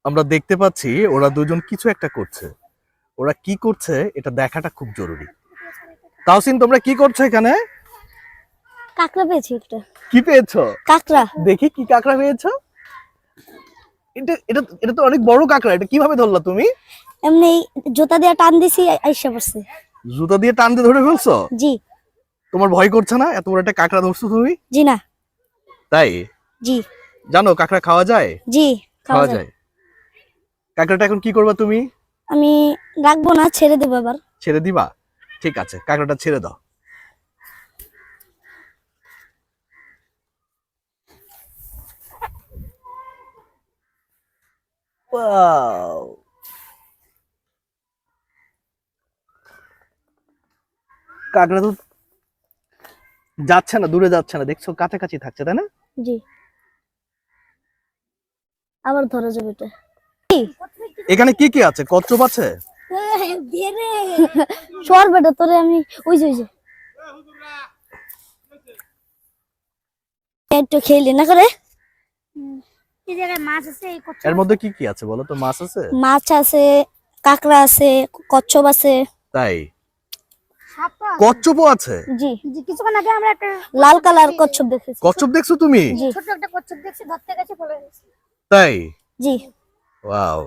আমরা দেখতে পাচ্ছি ওরা দুজন কিছু একটা করছে। ওরা কি করছে এটা দেখাটা খুব জরুরি। তাওসিন, তোমরা কি করছো এখানে? কাকড়া পেয়েছি একটা। কি পেয়েছো? কাকড়া। দেখি কি কাকড়া পেয়েছো। এটা এটা এটা তো অনেক বড় কাকড়া। এটা কিভাবে ধরলা তুমি? এমনি জুতা দিয়ে টান দিছি, আইসা পড়ছে। জুতা দিয়ে টান দিয়ে ধরে ফেলছো? জি। তোমার ভয় করছে না? এত বড় একটা কাকড়া ধরছো তুমি? জি না। তাই? জি। জানো কাকড়া খাওয়া যায়? জি, খাওয়া যায়। কাকড়াটা এখন কি করবা তুমি? আমি রাখবো না, ছেড়ে দেবো এবার। ছেড়ে দিবা? ঠিক আছে, কাকড়াটা ছেড়ে দাও। ওয়াও, কাকড়া তো যাচ্ছে না, দূরে যাচ্ছে না, দেখছো কাছাকাছি থাকছে, তাই না? জি। আবার ধরা যাবে এটা। এখানে কি কি আছে? কচ্ছপ আছে? সর বেটা, তোরে আমি ওই যে একটু খেলি না করে। এই জায়গায় মাছ আছে, এই কচ্ছপ এর মধ্যে কি কি আছে বলো তো? মাছ আছে? মাছ আছে, কাকড়া আছে, কচ্ছপ আছে। তাই? কচ্ছপও আছে? জি। কিছুক্ষণ আগে আমরা একটা লাল কালার কচ্ছপ দেখেছি। কচ্ছপ দেখছো তুমি? ছোট একটা কচ্ছপ দেখছি, ধরতে গেছে পড়ে গেছে। তাই? জি। ওয়াও।